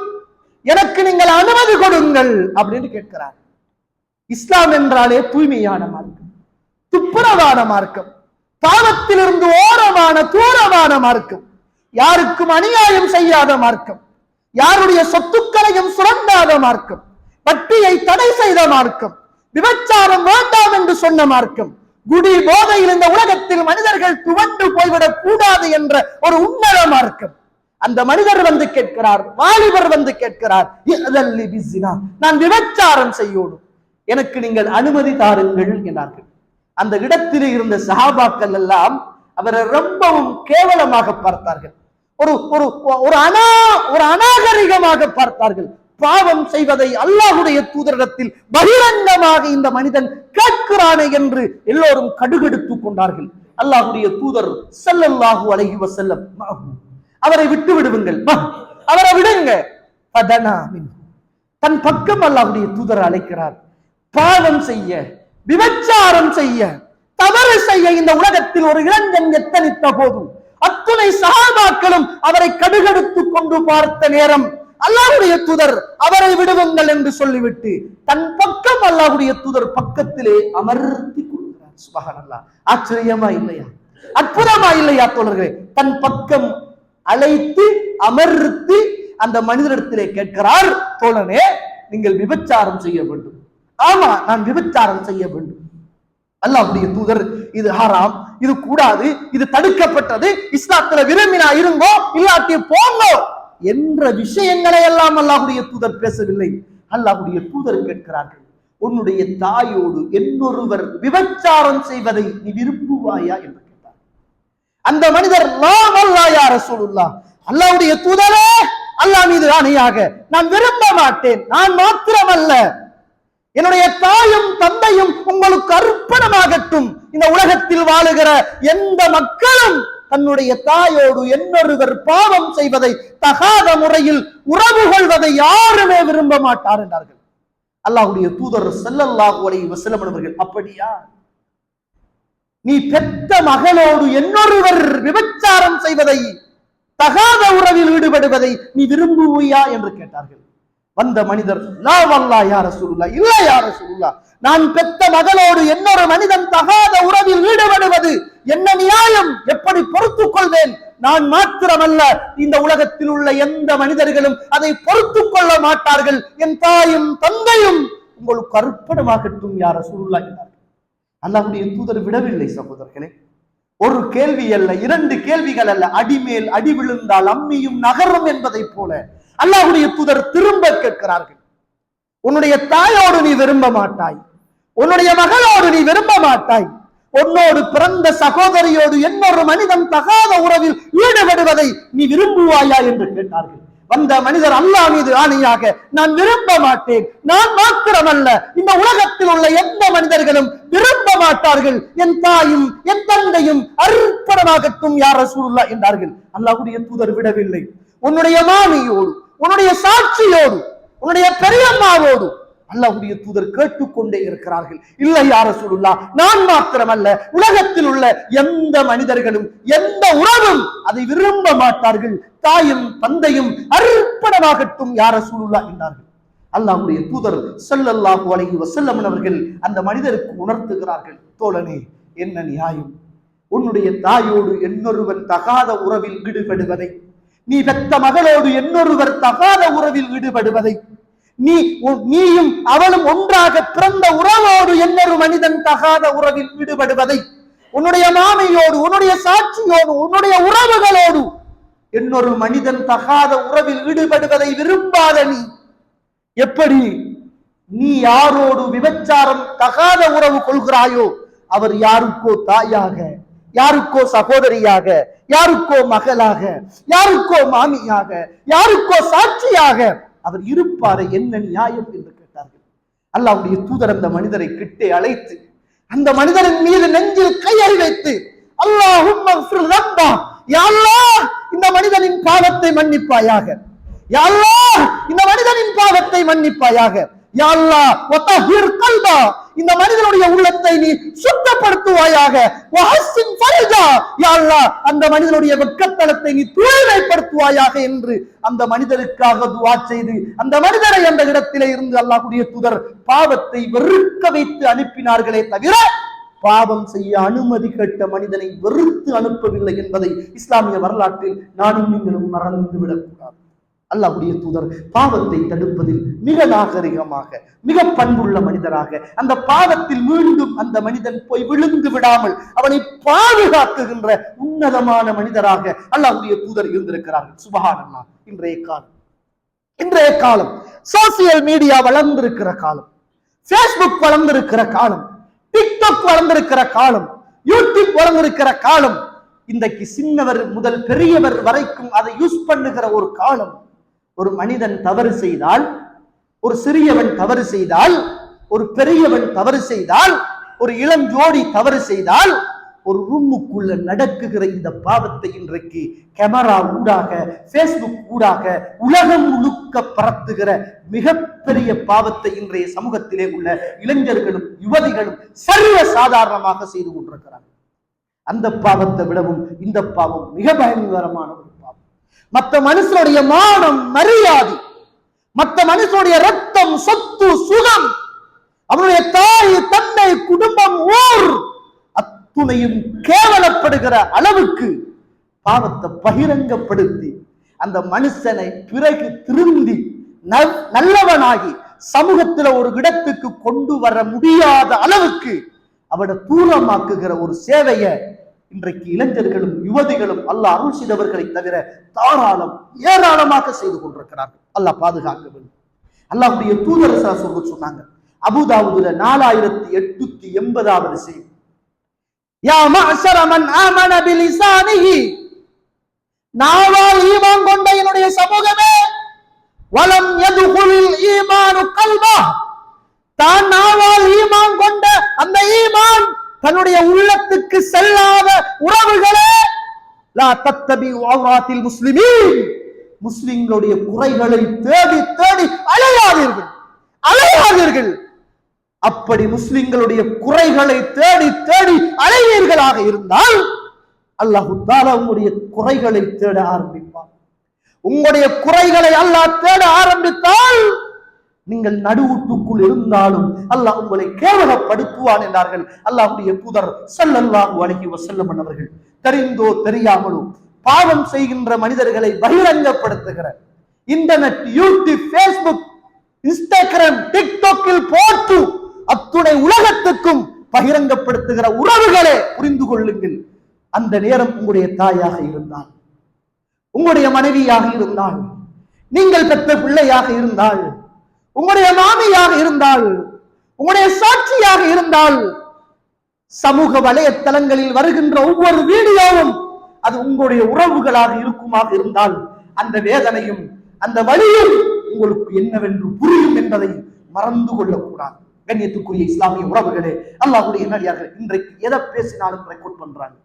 எனக்கு நீங்கள் அனுமதி கொடுங்கள் அப்படின்னு கேட்கிறார். இஸ்லாம் என்றாலே தூய்மையான மார்க்கம், துப்புரவான மார்க்கம், பாவத்திலிருந்து ஓரமான தூரமான மார்க்கம், யாருக்கும் அநியாயம் செய்யாத மார்க்கம், யாருடைய சொத்துக்களையும் சுரண்டாத மார்க்கம், வட்டியை தடை செய்த மார்க்கம், விபச்சாரம் வேண்டாம் என்று சொன்ன மார்க்கம், குடி போதையில் இந்த உலகத்தில் மனிதர்கள் துவண்டு போய்விடக் கூடாது என்ற ஒரு உன்னத மார்க்கம். அந்த மனிதர் வந்து கேட்கிறார், வாலிபர் வந்து கேட்கிறார், நான் விபச்சாரம் செய்யணும், எனக்கு நீங்கள் அனுமதி தாருங்கள் என்றார்கள். அந்த இடத்தில் இருந்த சஹாபாக்கள் எல்லாம் அவரை ரொம்பவும் கேவலமாக பார்த்தார்கள், ஒரு அநாகரிகமாக பார்த்தார்கள். பாவம் செய்வதை அல்லாஹ்வுடைய தூதரிடத்தில் பகிரங்கமாக இந்த மனிதன் கேட்கிறானே என்று எல்லோரும் கடுகெடுத்துக் கொண்டார்கள். அல்லாஹ்வுடைய தூதர் ஸல்லல்லாஹு அலைஹி வஸல்லம், அவரை விட்டு விடுங்கள், அவரை விடுங்க. தன் பக்கம் அல்லாஹ்வுடைய தூதர் அழைக்கிறார். பாவம் செய்ய, விபச்சாரம் செய்ய, தவறு செய்ய இந்த உலகத்தில் ஒரு இளைஞன் எத்தனித்த போது அத்துணை சஹாபாக்களும் அவரை கடுகெடுத்துக் கொண்டு பார்த்த நேரம் அல்லாஹ்வுடைய தூதர் அவரை விடுவுங்கள் என்று சொல்லிவிட்டு தன் பக்கம் அல்லாஹ்வுடைய தூதர் பக்கத்திலே அமர்த்தி கொள்கிறார். சுப்ஹானல்லாஹ், ஆச்சரியமா இல்லையா, அற்புதமா இல்லையா தோழர்களே? தன் பக்கம் அழைத்து அமர்த்தி அந்த மனிதரிடத்திலே கேட்கிறார், தோழனே, நீங்கள் விபச்சாரம் செய்ய வேண்டும். ஆமா, நான் விபச்சாரம் செய்ய வேண்டும். அல்லாஹ்வுடைய தூதர், இது ஹராம், இது கூடாது, இது தடுக்கப்பட்டது, இஸ்லாத்துல விரும்பினா இருங்கோ, இல்லாட்டி போங்கோ என்ற விஷயங்களை எல்லாம் அல்லாஹ்வுடைய தூதர் பேசவில்லை. அல்லாஹ்வுடைய தூதர் கேட்கிறார்கள், உன்னுடைய தாயோடு இன்னொருவர் விபச்சாரம் செய்வதை நீ விரும்புவாயா என்று கேட்டார். அந்த மனிதர், நான் அல்லாஹ் யா ரசூலுல்லாஹ், அல்லாஹ்வுடைய தூதரே, அல்லாஹ் மீது ஆணையாக நான் விரும்ப மாட்டேன். நான் மாத்திரமல்ல, என்னுடைய தாயும் தந்தையும் உங்களுக்கு அர்ப்பணமாகட்டும். இந்த உலகத்தில் வாழுகிற எந்த மக்களும் தன்னுடைய தாயோடு இன்னொருவர் பாவம் செய்வதை, தகாத முறையில் உறவு கொள்வதை யாருமே விரும்ப மாட்டார் என்றார்கள். அல்லாஹ்வுடைய தூதர் ஸல்லல்லாஹு அலைஹி வஸல்லம் அவர்கள், அப்படியா, நீ பெற்ற மகளோடு இன்னொருவர் விபச்சாரம் செய்வதை, தகாத உறவில் ஈடுபடுவதை நீ விரும்புவியா என்று கேட்டார்கள். வந்த மனிதர், லா வல்லாஹ் யா ரசூலுல்லாஹ், இல்ல யா ரசூலுல்லாஹ், நான் பெற்ற மகளோடு இன்னொரு மனிதன் தகாத உறவில் ஈடுபடுவது என்ன நியாயம், எப்படி பொறுத்துக் கொள்வேன்? நான் மாத்திரமல்ல, இந்த உலகத்தில் உள்ள எந்த மனிதர்களும் அதை பொறுத்துக் கொள்ள மாட்டார்கள். என் தாயும் தந்தையும் உங்களுக்கு அர்ப்பணமாகட்டும் யா ரசூலுல்லாஹ் என்றார்கள். அல்லாஹ்வுடைய தூதர் விடவில்லை சகோதரர்களே. ஒரு கேள்வி அல்ல, இரண்டு கேள்விகள் அல்ல, அடிமேல் அடி விழுந்தால் அம்மியும் நகரும் என்பதை போல அல்லாஹ்வுடைய தூதர் திரும்ப கேட்கிறார்கள். உன்னுடைய தாயோடு நீ விரும்ப மாட்டாய், உன்னுடைய மகளோடு நீ விரும்ப மாட்டாய், உன்னோடு பிறந்த சகோதரியோடு இன்னொரு மனிதன் தகாத உறவில் ஈடுபடுவதை நீ விரும்புவாயா என்று கேட்டார்கள். வந்த மனிதர், அல்லாஹ் மீது ஆணையாக நான் விரும்ப மாட்டேன். நான் மாத்திரமல்ல, இந்த உலகத்தில் உள்ள எந்த மனிதர்களும் விரும்ப மாட்டார்கள். என் தாயும் என் தந்தையும் அர்ப்பணமாகட்டும் யா ரசூலுல்லாஹ் என்றார்கள். அல்லாஹ்வுடைய தூதர் விடவில்லை. உன்னுடைய மாமியோடு, உன்னுடைய சாட்சியோடு, உன்னுடைய பெரியம்மாவோடு அல்லாஹ்வுடைய தூதர் கேட்டுக்கொண்டே இருக்கிறார்கள். இல்லை யா ரசூலுல்லாஹ், நான் மாத்திரமல்ல, உலகத்தில் உள்ள எந்த மனிதர்களும் எந்த உறவும் அதை விரும்ப மாட்டார்கள். தாயும் தந்தையும் அர்ப்பணமாகட்டும் யா ரசூலுல்லாஹ் என்றார்கள். அல்லாஹ்வுடைய தூதர் ஸல்லல்லாஹு அலைஹி வஸல்லம் அவர்கள் அந்த மனிதருக்கு உணர்த்துகிறார்கள், தோழனே, என்ன நியாயம், உன்னுடைய தாயோடு இன்னொருவன் தகாத உறவில் ஈடுபடுவதை, நீ பெற்ற மகளோடு இன்னொருவர் தகாத உறவில் ஈடுபடுவதை, நீயும் அவளும் ஒன்றாக பிறந்த உறவோடு இன்னொரு மனிதன் தகாத உறவில் ஈடுபடுவதை, உன்னுடைய மாமையோடு, உன்னுடைய சாட்சியோடு, உன்னுடைய உறவுகளோடு இன்னொரு மனிதன் தகாத உறவில் ஈடுபடுவதை விரும்பாத நீ எப்படி நீ யாரோடு விபச்சாரம் தகாத உறவு கொள்கிறாயோ அவர் யாருக்கோ தாயாக, யாருக்கோ சகோதரியாக, யாருக்கோ மகளாக, யாருக்கோ மாமியாக, யாருக்கோ சாட்சியாக அவர் இருப்பாரு, என்ன நியாயம் என்று கேட்டார்கள். அல்லாஹ்வுடைய தூதர் அந்த மனிதரை கிட்டே அழைத்து அந்த மனிதரின் மீது நெஞ்சில் கையை வைத்து அல்லாஹும்ம ஃபிர் ரப்பா, யா அல்லாஹ் இந்த மனிதனின் பாவத்தை மன்னிப்பாயாக, யா அல்லாஹ் இந்த மனிதனின் பாவத்தை மன்னிப்பாயாக, யா அல்லாஹ் வதஹிர் கல்பா இந்த மனிதனுடைய உள்ளத்தை நீ சுத்தப்படுத்துவாயாக, வஹஸ்ஸின் ஃபர்ஜா யா அல்லாஹ் அந்த மனிதனுடைய வெட்கத்தலத்தை நீ தூய்மைப்படுத்துவாயாக என்று அந்த மனிதருக்காக துஆ செய்து அந்த மனிதரை அந்த இடத்திலே இருந்து அல்லாஹ்வுடைய தூதர் பாவத்தை வெறுக்க வைத்து அனுப்பினார்களே தவிர பாவம் செய்ய அனுமதி கேட்ட மனிதனை வெறுத்து அனுப்பவில்லை என்பதை இஸ்லாமிய வரலாற்றில் நானும் நீங்களும் மறந்து விடக்கூடாது. அல்லாஹ்வுடைய தூதர் பாவத்தை தடுப்பதில் மிக நாகரிகமாக, மிக பண்புள்ள மனிதராக, அந்த பாவத்தில் மீண்டும் அந்த மனிதன் போய் விழுந்து விடாமல் அவனை பாதுகாக்குகின்ற உன்னதமான மனிதராக அல்லாஹ்வுடைய தூதர் இருந்திருக்கிறார்கள். சுப்ஹானல்லாஹ். இன்றைய காலம் சோசியல் மீடியா வளர்ந்திருக்கிற காலம், பேஸ்புக் வளர்ந்திருக்கிற காலம், டிக்டாக் வளர்ந்திருக்கிற காலம், யூடியூப் வளர்ந்திருக்கிற காலம், இன்றைக்கு சின்னவர் முதல் பெரியவர் வரைக்கும் அதை யூஸ் பண்ணுகிற ஒரு காலம். ஒரு மனிதன் தவறு செய்தால், ஒரு சிறியவன் தவறு செய்தால், ஒரு பெரியவன் தவறு செய்தால், ஒரு இளம் ஜோடி தவறு செய்தால், ஒரு ரூமுக்குள்ள நடக்குகிற இந்த பாவத்தை இன்றைக்கு கேமரா ஊடாக, பேஸ்புக் ஊடாக உலகம் முழுக்க பரத்துகிற மிகப்பெரிய பாவத்தை இன்றைய சமூகத்திலே உள்ள இளைஞர்களும் யுவதிகளும் சர்வ சாதாரணமாக செய்து கொண்டிருக்கிறார்கள். அந்த பாவத்தை விடவும் இந்த பாவம் மிக பயங்கரமான ஒரு பாவம். மற்ற மனுஷனுடைய மானம், மரியாதை, மற்ற மனுஷனுடைய ரத்தம், சொத்து, சுகம், அவனுடைய தாய், தந்தை, குடும்பம், ஊர் அத்துணையும் கேவலப்படுகிற அளவுக்கு பாவத்தை பகிரங்கப்படுத்தி அந்த மனுஷனை பிறகு திருந்தி நல்லவனாகி சமூகத்தில் ஒரு இடத்துக்கு கொண்டு வர முடியாத அளவுக்கு அவனை தூரமாக்குகிற ஒரு சேவையை இன்றைக்கு இளைஞர்களும் யுவதிகளும் அல்லாஹ் அருள் செய்தவர்களை தவிர தாராளம் ஏராளமாக செய்து கொண்டிருக்கிறார்கள். அல்லாஹ் பாதுகாக்க வேண்டும். அல்லாஹ்வுடைய தூதர் சொன்னாங்க, அபூதாவுதுல 4880வது செய்தி, யா மஅஷர மன் ஆமன பிலிசானிஹி, நாவால் ஈமான் கொண்ட என்னுடைய சமூகமே, வலம் யதுகுலில் ஈமானு கல்பா, தான் நாவால் ஈமான் கொண்ட அந்த ஈமான் தன்னுடைய உள்ளத்துக்கு செல்லாத உறவுகளே, லா தத்தபி அவ்ராத்தில் முஸ்லிமீன், முஸ்லிம்களுடைய குறைகளை தேடி தேடி அலையாதீர்கள். அப்படி முஸ்லிம்களுடைய குறைகளை தேடி தேடி அலைவீர்களாக இருந்தால் அல்லாஹ் தஆலா உங்களுடைய குறைகளை தேட ஆரம்பிப்பார். உங்களுடைய குறைகளை அல்லாஹ் தேட ஆரம்பித்தால் நீங்கள் நடுவுட்டுக்குள் இருந்தாலும் அல்லாஹ் உங்களை கேவலப்படுத்துவான் என்றார்கள் அல்லாஹ்வுடைய தூதர் ஸல்லல்லாஹு அலைஹி வஸல்லம் அவர்கள். தெரிந்தோ தெரியாமலோ பாவம் செய்கின்ற மனிதர்களை பகிரங்கப்படுத்துகிற இன்டர்நெட், யூடியூப், பேஸ்புக், இன்ஸ்டாகிராம், டிக்டாக்கில் போட்டு அத்துணை உலகத்துக்கும் பகிரங்கப்படுத்துகிற உறவுகளே புரிந்து கொள்ளுங்கள். அந்த நேரம் உங்களுடைய தாயாக இருந்தால், உங்களுடைய மனைவியாக இருந்தால், நீங்கள் பெற்ற பிள்ளையாக இருந்தால், உங்களுடைய மாமியாக இருந்தால், உங்களுடைய சாட்சியாக இருந்தால், சமூக வலைத்தளங்களில் வருகின்ற ஒவ்வொரு வீடியோவும் அது உங்களுடைய உறவுகளாக இருக்குமாக இருந்தால் அந்த வேதனையும் அந்த வலியும் உங்களுக்கு என்னவென்று புரியும் என்பதை மறந்து கொள்ளக்கூடாது. கண்ணியத்துக்குரிய இஸ்லாமிய உறவுகளே, அல்லாஹ்வுடைய நல்லடியார்கள், இன்றைக்கு எதை பேசினாலும் ரெக்கார்ட் பண்றாங்க,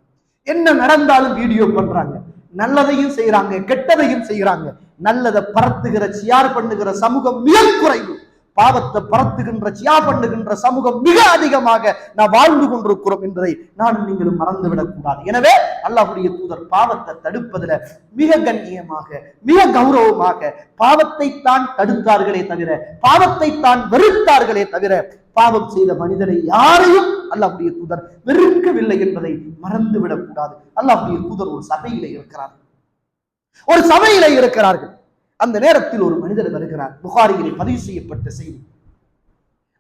என்ன நடந்தாலும் வீடியோ பண்றாங்க, நல்லதையும் செய்யறாங்க, கெட்டதையும் செய்யறாங்க. நல்லதை பரத்துகிற சியார் பண்ணுகிற சமூகம் மிக குறைவு, பாவத்தை பரத்துகின்ற சியார் பண்ணுகின்ற சமூகம் மிக அதிகமாக நான் வாழ்ந்து கொண்டிருக்கிறோம் என்பதை நான் நீங்களும் மறந்துவிடக் கூடாது. எனவே அல்லாஹ்வுடைய தூதர் பாவத்தை தடுப்பதில் மிக கண்ணியமாக, மிக கௌரவமாக பாவத்தை தான் தடுத்தார்களே தவிர, பாவத்தை தான் வெறுத்தார்களே தவிர, பாவம் செய்த மனிதனை யாரையும் அல்லாஹ்வுடைய தூதர் வெறுக்கவில்லை என்பதை மறந்துவிடக் கூடாது. அல்லாஹ்வுடைய தூதர் ஒரு சபையிலே இருக்கிறார்கள். அந்த நேரத்தில் ஒரு மனிதர் வருகிறார். புகாரியிலே பதிவு செய்யப்பட்ட செய்தி,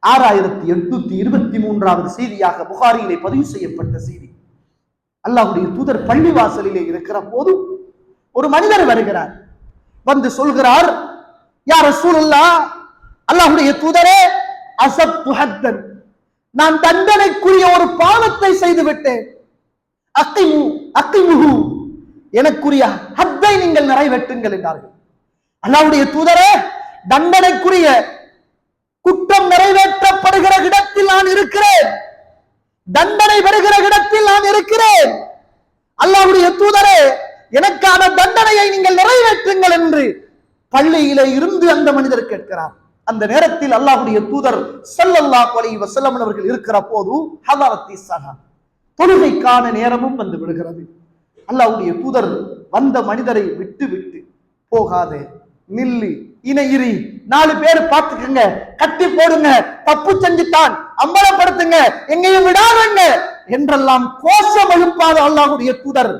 6823வது செய்தியாக புகாரியிலே பதிவு செய்யப்பட்ட செய்தி. அல்லாஹ்வுடைய தூதர் பள்ளிவாசலிலே இருக்கிற போது ஒரு மனிதர் வருகிறார், வந்து சொல்கிறார், யா ரசூலுல்லாஹ், அல்லாஹ்வுடைய தூதரே, அஸப்து ஹத்தன், நான் தண்டனைக்குரிய ஒரு பாவத்தை செய்து விட்டேன். அக்கிமுஹு, எனக்குரிய ஹத்தை நீங்கள் நிறைவேற்றுங்கள் என்றார்கள். அல்லாஹ்வுடைய தூதரே, தண்டனைக்குரிய குற்றம் நிறைவேற்றப்படுகிற இடத்தில் நான் இருக்கிறேன், தண்டனை வருகிற இடத்தில் நான் இருக்கிறேன். அல்லாஹ்வுடைய தூதரே, எனக்கான தண்டனையை நீங்கள் நிறைவேற்றுங்கள் என்று பள்ளியிலே இருந்து அந்த மனிதர் கேட்கிறார். அந்த நேரத்தில் அல்லாஹ்வுடைய தூதர் ஸல்லல்லாஹு அலைஹி வஸல்லம் அவர்கள் இருக்கிற போது ஹதரத்தி ஸலா, தொழுகைக்கான நேரமும் வந்து விடுகிறது. அல்லாஹ்வுடைய தூதர் வந்த மனிதரை விட்டு விட்டு, போகாதே, நில்லு, இணையிரி, 4 பேர் பார்த்துக்கங்க, கட்டி போடுங்க, தப்பு செஞ்சுட்டான், அம்பலப்படுத்துங்க, எங்கேயும் விடாதங்க என்றெல்லாம் கோஷம் எழுப்பாத அல்லாஹ்வுடைய தூதர்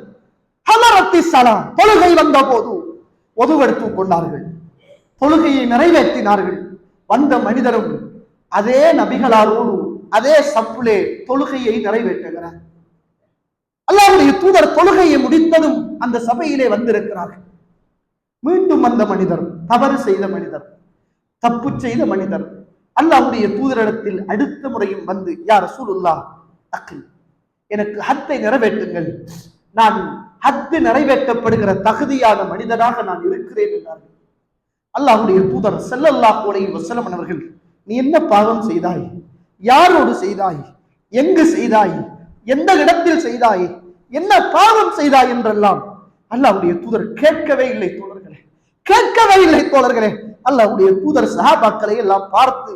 ஹதரத்தி ஸலா தொழுகை வந்த போது ஒதுவெடுத்துக் கொண்டார்கள், தொழுகையை நிறைவேற்றினார்கள். வந்த மனிதரும் அதே நபிகளாரோடு அதே சப்புலே தொழுகையை நிறைவேற்றுகிறார். அல்லாஹ்வுடைய தூதர் தொழுகையை முடித்ததும் அந்த சபையிலே வந்திருக்கிறார்கள். மீண்டும் அந்த மனிதர், தவறு செய்த மனிதர், தப்பு செய்த மனிதர், அல்லாஹ்வுடைய தூதரிடத்தில் அடுத்த முறையும் வந்து, யா ரசூலுல்லாஹ், அக்கில், எனக்கு ஹத்தை நிறைவேற்றுங்கள், நான் ஹத்து நிறைவேற்றப்படுகிற தகுதியான மனிதனாக நான் இருக்கிறேன் என்றார்கள். அல்லாஹ்வுடைய தூதர் ஸல்லல்லாஹு அலைஹி வஸல்லம் அவர்கள், நீ என்ன பாவம் செய்தாய், யாரோடு செய்தாய், எங்கு செய்தாய், எந்த இடத்தில் செய்தாய், என்ன பாவம் செய்தாய் என்றெல்லாம் அல்லாஹ்வுடைய தூதர் கேட்கவே இல்லை தோழர்களே, கேட்கவே இல்லை தோழர்களே. அல்லாஹ்வுடைய தூதர் சஹாபாக்களை எல்லாம் பார்த்து,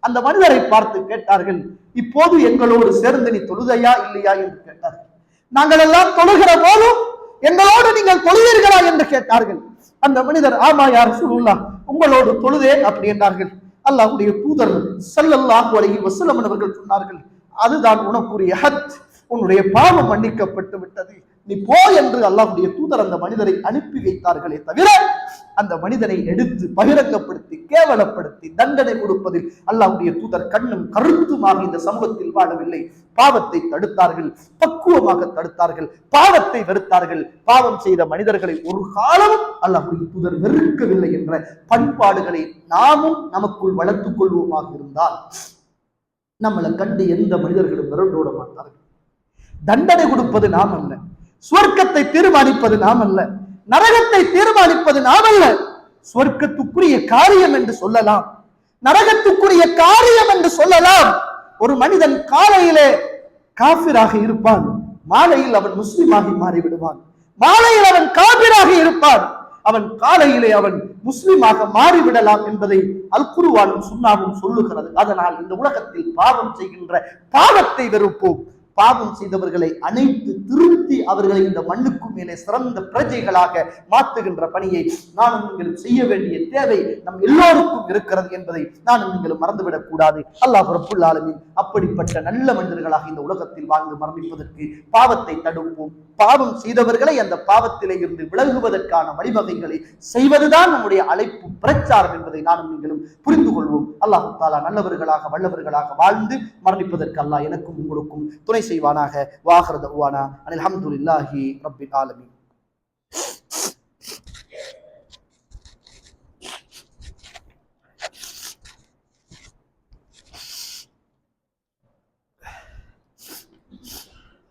அந்த மனிதரை பார்த்து கேட்டார்கள், இப்போது எங்களோடு சேர்ந்து நீ தொழுதையா இல்லையா என்று கேட்டார்கள். நாங்கள் எல்லாம் தொழுகிற போதும் எங்களோடு நீங்கள் தொழுவீர்களா என்று கேட்டார்கள். அந்த மனிதர், ஆமா யா ரசூலுல்லாஹ், உங்களோடு தொழுதேன் அப்படி என்றார்கள். அல்லாஹ்வுடைய தூதர் ஸல்லல்லாஹு அலைஹி வஸல்லம் அவர்கள் சொன்னார்கள், அதுதான் உனக்குரிய ஹத், உன்னுடைய பாவம் மன்னிக்கப்பட்டு விட்டது, நீ போ என்று அல்லாஹ்வுடைய தூதர் அந்த மனிதரை அனுப்பி வைத்தார்களே தவிர, அந்த மனிதனை எடுத்து பகிரங்கப்படுத்தி கேவலப்படுத்தி தண்டனை கொடுப்பதில் அல்லாஹ்வுடைய தூதர் கண்ணும் கருத்துமாக இந்த சமூகத்தில் வாழவில்லை. பாவத்தை தடுத்தார்கள், பக்குவமாக தடுத்தார்கள், பாவத்தை வெறுத்தார்கள். பாவம் செய்த மனிதர்களை ஒரு காலமும் அல்லாஹ்வுடைய தூதர் வெறுக்கவில்லை என்ற பண்பாடுகளை நாமும் நமக்குள் வளர்த்துக் கொள்வோமாக இருந்தால் நம்மளை கண்டு எந்த மனிதர்களும் விரண்டோட மாட்டார்கள். தண்டனை கொடுப்பது நாம் அல்ல, சுவர்க்கத்தை தீர்மானிப்பது நாம் அல்ல, நரகத்தை தீர்மானிப்பது நாம் அல்ல. சுவர்க்கத்துக்குரிய காரியம் என்று சொல்லலாம், நரகத்துக்குரிய காரியம் என்று சொல்லலாம். ஒரு மனிதன் காலையிலே காபிராக இருப்பான், மாலையில் அவன் முஸ்லிமாகி மாறிவிடுவான். மாலையில் அவன் காபிராக இருப்பான், அவன் காலையிலே அவன் முஸ்லிமாக மாறிவிடலாம் என்பதை அல் குர்ஆனும் சுன்னாவும் சொல்லுகிறது. அதனால் இந்த உலகத்தில் பாவம் செய்கின்ற பாவத்தை வெறுப்போம். பாவம் செய்தவர்களை அனைத்து திருத்தி அவர்களை இந்த மண்ணுக்கு மேலே சிறந்த பிரஜைகளாக மாற்றுகின்ற பணியை நானும் நீங்களும் செய்ய வேண்டிய தேவை நம் எல்லோருக்கும் இருக்கிறது என்பதை நானும் நீங்களும் மறந்துவிடக் கூடாது. அல்லாஹ் ரப்புல் ஆலமீன் அப்படிப்பட்ட நல்ல மனிதர்களாக இந்த உலகத்தில் வாழ்ந்து மரணிப்பதற்கு பாவத்தை தடுப்போம். பாவம் செய்தவர்களை அந்த பாவத்திலே இருந்து விலகுவதற்கான வழிவகைகளை செய்வதுதான் நம்முடைய அழைப்பு, பிரச்சாரம் என்பதை நானும் நீங்களும் புரிந்து கொள்வோம். அல்லாஹ் தஆலா நல்லவர்களாக வல்லவர்களாக வாழ்ந்து மரணிப்பதற்கு அல்லாஹ் எனக்கும் உங்களுக்கும் துணை செய்வானாக. வாஹிரு தஅவானா அனில் ஹம்துலில்லாஹி ரப்பில் ஆலமீன்.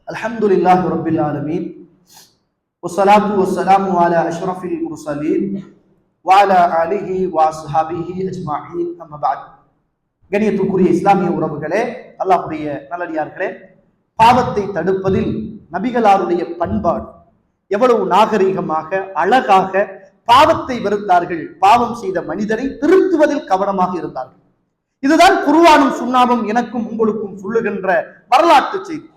அல்ஹம்துலில்லாஹி ரப்பில் ஆலமீன் வஸ்ஸலாத்து வஸ்ஸலாமு அலா அஷ்ரஃபில் முர்ஸலீன் வ அலா ஆலிஹி வ அஸ்ஹாபிஹி அஜ்மஈன். அம்மா பஅத். கண்ணியத்துக்குரிய இஸ்லாமிய உறவுகளே, அல்லாஹ்வுடைய நல்லடியார்களே, பாவத்தை தடுப்பதில் நபிகளாருடைய பண்பாடு எவ்வளவு நாகரிகமாக அழகாக பாவத்தை வெறுத்தார்கள். பாவம் செய்த மனிதரை திருத்துவதில் கவனமாக இருந்தார்கள். இதுதான் குர்ஆனும் சுன்னாவும் எனக்கும் உங்களுக்கும் சொல்லுகின்ற வரலாற்று செய்தி.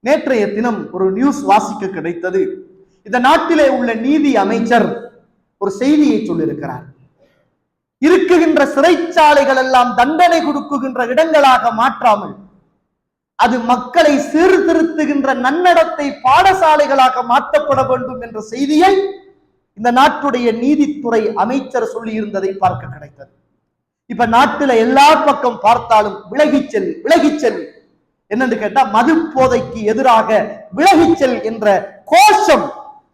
நேற்றைய தினம் ஒரு நியூஸ் வாசிக்க கிடைத்தது. இந்த நாட்டிலே உள்ள நீதி அமைச்சர் ஒரு செய்தியை சொல்லியிருக்கிறார். இருக்குகின்ற சிறைச்சாலைகள் எல்லாம் தண்டனை கொடுக்குகின்ற இடங்களாக மாற்றாமல் அது மக்களை சீர்திருத்துகின்ற நன்னடத்தை பாடசாலைகளாக மாற்றப்பட வேண்டும் என்ற செய்தியை இந்த நாட்டுடைய நீதித்துறை அமைச்சர் சொல்லி இருந்ததை பார்க்க கிடைத்தது. இப்ப நாட்டுல எல்லா பக்கம் பார்த்தாலும் விலகிச்செல் விலகிச்செல் என்னன்னு கேட்டா மது போதைக்கு எதிராக விலகிச்செல் என்ற கோஷம்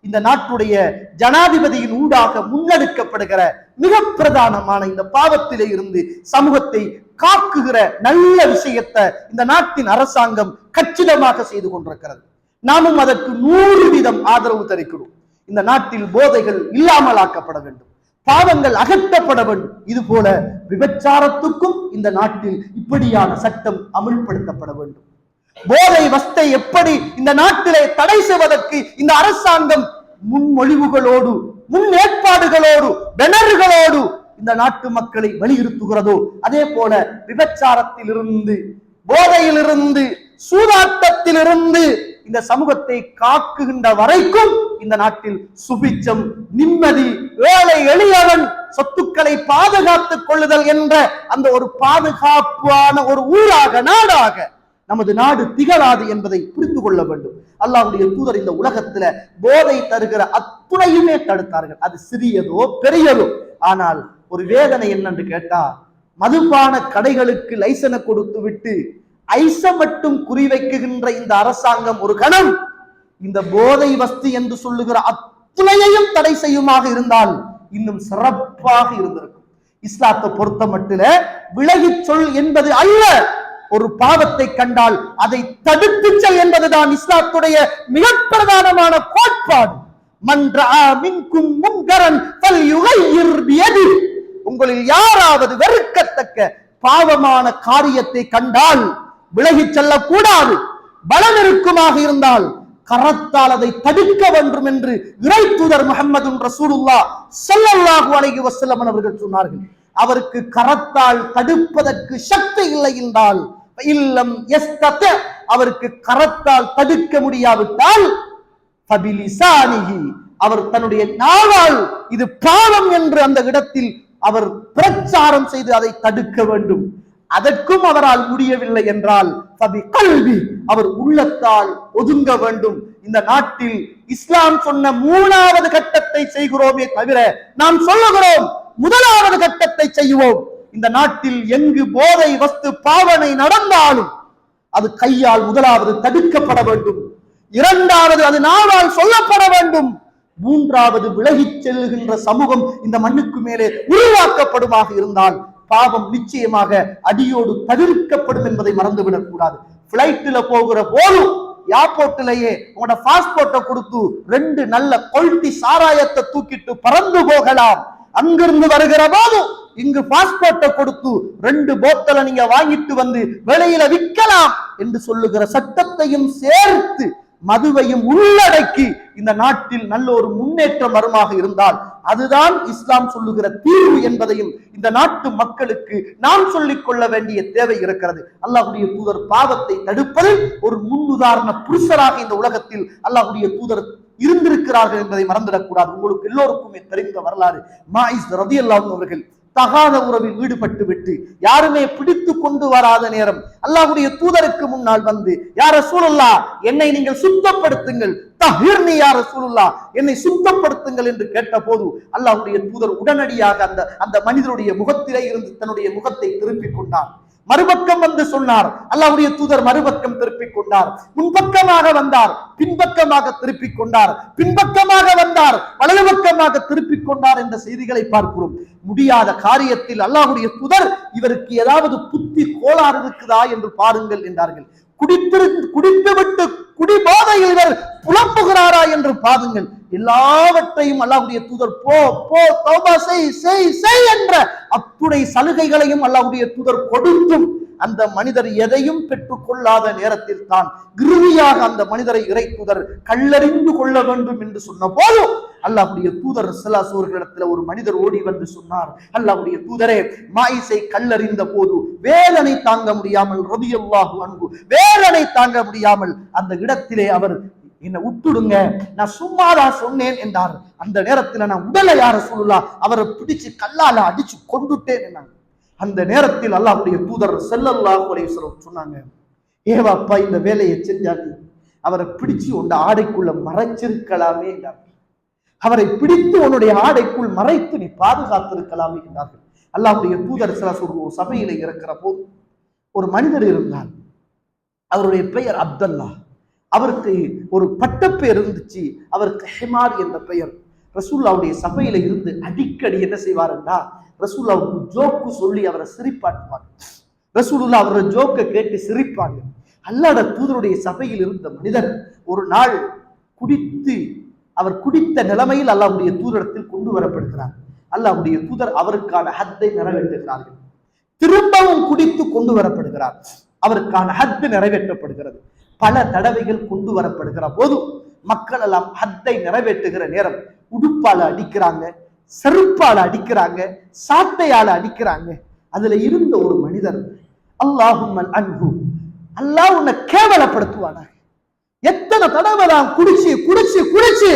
இந்த நாட்டுடைய ஜனாதிபதியின் ஊடாக முன்னெடுக்கப்படுகிற மிக பிரதானமான இந்த பாவத்திலே இருந்து சமூகத்தை காக்குகிற நல்ல விஷயத்தை இந்த நாட்டின் அரசாங்கம் கச்சிதமாக செய்து கொண்டிருக்கிறது. நாமும் அதற்கு 100% ஆதரவு தருகிறோம். இந்த நாட்டில் போதைகள் இல்லாமலாக்கப்பட வேண்டும், பாவங்கள் அகற்றப்பட வேண்டும். இது போல விபச்சாரத்துக்கும் இந்த நாட்டில் இப்படியான சட்டம் அமுல்படுத்தப்பட வேண்டும். போதை வஸ்தை எப்படி இந்த நாட்டிலே தடை செய்வதற்கு இந்த அரசாங்கம் முன்மொழிவுகளோடு முன்னேற்பாடுகளோடு பேனர்களோடு இந்த நாட்டு மக்களை வலியுறுத்துகிறதோ அதே போல விபச்சாரத்திலிருந்து, போதையிலிருந்து, சூதாட்டத்திலிருந்து இந்த சமூகத்தை காக்குகின்ற வரைக்கும் இந்த நாட்டில் சுபிச்சம், நிம்மதி, ஏழை எளியவன் சொத்துக்களை பாதுகாத்துக் கொள்ளுதல் என்ற அந்த ஒரு பாதுகாப்பான ஒரு ஊராக, நாடாக நமது நாடு திகழாது என்பதை புரிந்து கொள்ள வேண்டும். அல்லாஹ்வுடைய தூதர் இந்த உலகத்துல போதை தருகிற அத்துணையுமே தடுத்தார்கள். அது சிறியதோ பெரியதோ. ஆனால் ஒரு வேதனை என்னன்னு கேட்டா, மதுபான கடைகளுக்கு லைசனை கொடுத்து விட்டு ஐச மட்டும் குறிவைக்குகின்ற இந்த அரசாங்கம் ஒரு கணம் இந்த போதை வஸ்து என்று சொல்லுகிற அத்துணையையும் தடை செய்யுமாக இருந்தால் இன்னும் சிறப்பாக இருந்திருக்கும். இஸ்லாத்தை பொறுத்த மட்டும் விலகி சொல் என்பது அல்ல, ஒரு பாவத்தை கண்டால் அதை தடுத்து செல் என்பதுதான் இஸ்லாத்துடைய மிக பிரதானமான கோட்பாடு. உங்களில் யாராவது வெறுக்கத்தக்க பாவமான காரியத்தை கண்டால் விலகி செல்லக்கூடாது. பலம் இருக்குமாக இருந்தால் கரத்தால் அதை தடுக்க வேண்டும் என்று இறை தூதர் முஹம்மது ரசூலுல்லாஹ் ஸல்லல்லாஹு அலைஹி வஸல்லம் அவர்கள் சொன்னார்கள். அவருக்கு கரத்தால் தடுப்பதற்கு சக்தி இல்லை என்றால், இல்லம் யஸ்ததி, அவருக்கு கரத்தால் தடுக்க முடியாவிட்டால் ஃபபிலிசானிஹி, அவர் தன்னுடைய நாவால் இது பாவம் என்று அந்த இடத்தில் அவர் பிரச்சாரம் செய்து அதை தடுக்க வேண்டும். அதற்கும் அவரால் முடியவில்லை என்றால் ஃபபிகல்பி, அவர் உள்ளத்தால் ஒதுங்க வேண்டும். இந்த நாட்டில் இஸ்லாம் சொன்ன 3வது கட்டத்தை செய்கிறோமே தவிர நாம் சொல்லுகிறோம் 1வது கட்டத்தை செய்வோம். இந்த நாட்டில் எங்கு போதை வஸ்து பாவனை நடந்தாலும் அது கையால் 1வது தடுக்கப்பட வேண்டும், 2வது அது நாவால் சொல்லப்பட வேண்டும், 3வது விலகிச் செல்கின்ற சமூகம் இந்த மண்ணுக்கு மேலே உருவாக்கப்படுமாக இருந்தால் பாவம் நிச்சயமாக அடியோடு தவிர்க்கப்படும் என்பதை மறந்துவிடக் கூடாது. பிளைட்ல போகிற போதும் ஏர்போர்ட்லயே உங்களோட பாஸ்போர்ட்டை கொடுத்து 2 நல்ல குவாலிட்டி சாராயத்தை தூக்கிட்டு பறந்து போகலாம். அங்கிருந்து வருகிற போதும் இங்கு பாஸ்போர்ட்டை கொடுத்து 2 போத்தலை நீங்க வாங்கிட்டு வந்து வெளியில விற்கலாம் என்று சொல்லுகிற சட்டத்தையும் சேர்த்து மதுவையும் உள்ளடக்கி இந்த நாட்டில் நல்ல ஒரு முன்னேற்றம் வருமாக இருந்தால் அதுதான் இஸ்லாம் சொல்லுகிற தீர்வு என்பதையும் இந்த நாட்டு மக்களுக்கு நாம் சொல்லிக் கொள்ள வேண்டிய தேவை இருக்கிறது. அல்லாஹ்வுடைய தூதர் பாவத்தை தடுப்பதில் ஒரு முன்னுதாரண புருஷராக இந்த உலகத்தில் அல்லாஹ்வுடைய தூதர் இருந்திருக்கிறார்கள் என்பதை மறந்துடக்கூடாது. உங்களுக்கு எல்லோருக்குமே தெரிந்த வரலாறு. மாயிஸ் ரலியல்லாஹு அவர்கள் தகாத உறவில் ஈடுபட்டு விட்டு யாருமே பிடித்து கொண்டு வராத நேரம் அல்லாஹ்வுடைய தூதருக்கு முன்னால் வந்து, யா ரசூலுல்லாஹ், என்னை நீங்கள் சுத்தப்படுத்துங்கள், தஹிர்னி யா ரசூலுல்லாஹ், என்னை சுத்தப்படுத்துங்கள் என்று கேட்ட போது அல்லாஹ்வுடைய தூதர் உடனடியாக அந்த மனிதருடைய முகத்திலே இருந்து தன்னுடைய முகத்தை திருப்பிக் கொண்டார். மறுபக்கம் வந்து சொன்னார். அல்லாஹ்வுடைய தூதர் மறுபக்கம் திருப்பிக் கொண்டார். முன்பக்கமாக வந்தார், பின்பக்கமாக திருப்பிக் கொண்டார், பின்பக்கமாக வந்தார், வலது பக்கமாக திருப்பிக் கொண்டார் என்ற செய்திகளை பார்க்கிறோம். முடியாத காரியத்தில் அல்லாஹ்வுடைய தூதர், இவருக்கு ஏதாவது புத்தி கோளாறு இருக்குதா என்று பாருங்கள் என்றார்கள். குடித்துவிட்டு குடிபோதையில் இவர் புலம்புகிறாரா என்று பாருங்கள். எல்லாவற்றையும் அல்லாஹ்வுடைய தூதர் போ போ தௌபா செய் என்ற அத்துணை சலுகைகளையும் அல்லாஹ்வுடைய தூதர் கொடுத்தும் அந்த மனிதர் எதையும் பெற்றுக் கொள்ளாத நேரத்தில் தான் இறுதியாக அந்த மனிதரை இறை தூதர் கல்லறிந்து கொள்ள வேண்டும் என்று சொன்ன போது அல்லாஹ்வுடைய தூதர் ஸல்லல்லாஹு அலைஹி வஸல்லம் ஒரு மனிதர் ஓடி வந்து சொன்னார், அல்லாஹ்வுடைய தூதரே, மாயிஸை கல்லறிந்த போது வேதனை தாங்க முடியாமல் ரலியல்லாஹு அன்ஹு வேதனை தாங்க முடியாமல் அந்த இடத்திலே அவர், என்ன விட்டுடுங்க, நான் சும்மாதான் சொன்னேன் என்றார். அந்த நேரத்தில் நான் உடலை யார சொல்லலாம், அவரை பிடிச்சு கல்லால அடிச்சு கொண்டுட்டேன் என்னாங்க. அந்த நேரத்தில் அல்லாஹ்வுடைய தூதர் ஸல்லல்லாஹு அலைஹி வஸல்லம் சொன்னாங்க, ஏவாப்பா இந்த வேலையை செஞ்சாங்க, அவரை பிடிச்சு உன்னுடைய ஆடைக்குள்ள மறைச்சிருக்கலாமே என்றார். அவரை பிடித்து உன்னுடைய ஆடைக்குள் மறைத்து நீ பாதுகாத்திருக்கலாமே என்றார்கள். அல்லாஹ்வுடைய தூதர் ஸல்லல்லாஹு சபையிலே இருக்கிற போது ஒரு மனிதர் இருந்தார். அவருடைய பெயர் அப்துல்லா. அவருக்கு ஒரு பட்டப்பெயர் இருந்துச்சு, அவருக்கு ஹிமார் என்ற பெயர். ரசூலுல்லாவுடைய சபையில இருந்து அடிக்கடி என்ன செய்வாருன்னா, ரசூலுல்லாவுக்கு ஜோக்கு சொல்லி அவரை சிரிப்பாட்டுவாங்க. ரசூலுல்லாஹ் அவரோட ஜோக்கை கேட்டு சிரிப்பாங்க. அல்லாஹ்வுடைய தூதருடைய சபையில் இருந்த மனிதர் ஒரு நாள் குடித்து, அவர் குடித்த நிலைமையில் அல்லாஹ்வுடைய தூதரிடத்தில் கொண்டு வரப்படுகிறார். அல்லாஹ்வுடைய தூதர் அவருக்கான ஹத்தை நிறைவேற்றுகிறார்கள். திரும்பவும் குடித்து கொண்டு வரப்படுகிறார். அவருக்கான ஹத்து நிறைவேற்றப்படுகிறது. பல தடவைகள் கொண்டு வரப்படுகிற போது மக்கள் எல்லாம் ஹத்தை நிறைவேற்றுகிற நேரம் உடுப்பால அடிக்கிறாங்க, செருப்பால அடிக்கிறாங்க, சாட்டையால அடிக்கிறாங்க. அதுல இருந்த ஒரு மனிதர், அல்லாஹும்ம அன்ஹு, அல்லாஹ் உன்னை கேவலப்படுத்துவானா, எத்தனை தடவை நான் குடிச்சு குடிச்சு குடிச்சு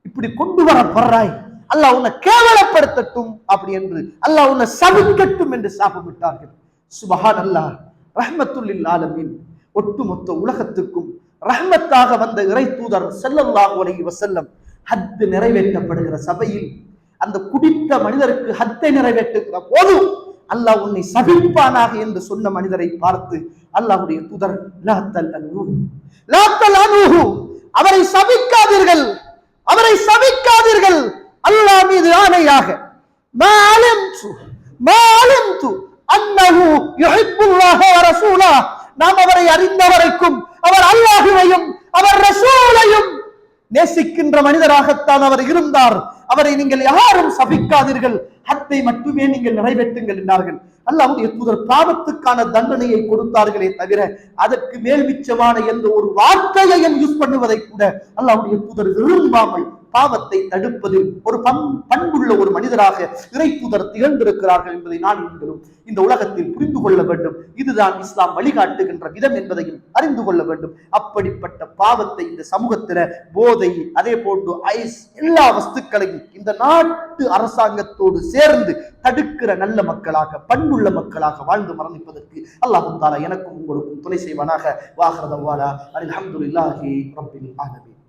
இப்படி கொண்டு வரப்படுறாய், அல்லாஹ் உன்னை கேவலப்படுத்தட்டும் அப்படி என்று, அல்லாஹ் உன்னை சபிக்கட்டும் என்று சாபமிட்டார்கள். சுப்ஹானல்லாஹ். ரஹ்மத்துல் லில் ஆலமீன், ஒட்டுமொத்த உலகத்துக்கும் ரஹ்மத்தாக வந்த இறை தூதர் ஸல்லல்லாஹு அலைஹி வஸல்லம் ஹத் நிறைவேற்றப்படுகிற சபையில் அந்த குடித்த மனிதருக்கு ஹத்தை நிறைவேற்றுகிற போது அல்லாஹ் உன்னை சபிப்பானாக என்று சொன்ன மனிதரை பார்த்து அல்லாஹ்வுடைய தூதர் லா தல்அன்ஹு, லா தல்அன்ஹு, அவரை சபிக்காதீர்கள், அவரை சபிக்காதீர்கள், அல்லாஹ் மீது ஆணையாக, மா அலிம்து அன்னஹு யுஹிப்புல்லாஹ வ ரசூலஹு, நாம் அவரை அறிந்த வரைக்கும் அவர் அல்லாஹ்வையும் அவர் ரசூலையும் நேசிக்கின்ற மனிதராகத்தான் அவர் இருந்தார். அவரை நீங்கள் யாரும் சபிக்காதீர்கள், ஹத்தை மட்டுமே நீங்கள் நிறைவேற்றுங்கள் என்றார்கள். அல்லாஹ்வுடைய தூதர் பாவத்துக்கான தண்டனையை கொடுத்தார்களே தவிர அதற்கு மேல் மிச்சமான எந்த ஒரு வார்த்தையையும் யூஸ் பண்ணுவதை கூட அல்லாஹ்வுடைய தூதர் விரும்பாமல் பாவத்தை தடுப்பதில் ஒரு பண்புள்ள ஒரு மனிதராக இறை தூதர் திகழ்ந்திருக்கிறார்கள் என்பதை நான் நீங்களும் இந்த உலகத்தில் புரிந்து கொள்ள வேண்டும். இதுதான் இஸ்லாம் வழிகாட்டுகின்ற விதம் என்பதையும் அறிந்து கொள்ள வேண்டும். அப்படிப்பட்ட பாவத்தை இந்த சமூகத்தில போதை, அதே போன்று ஐஸ், எல்லா வஸ்துக்களையும் இந்த நாட்டு அரசாங்கத்தோடு சேர்ந்து தடுக்கிற நல்ல மக்களாக, பண்புள்ள மக்களாக வாழ்ந்து மரணிப்பதற்கு அல்லாஹ் தஆலா எனக்கும் உங்களுக்கும் துணை செய்வானாக. வாஹிர தஅவானா அல்ஹம்துலில்லாஹி ரப்பில் ஆலமீன்.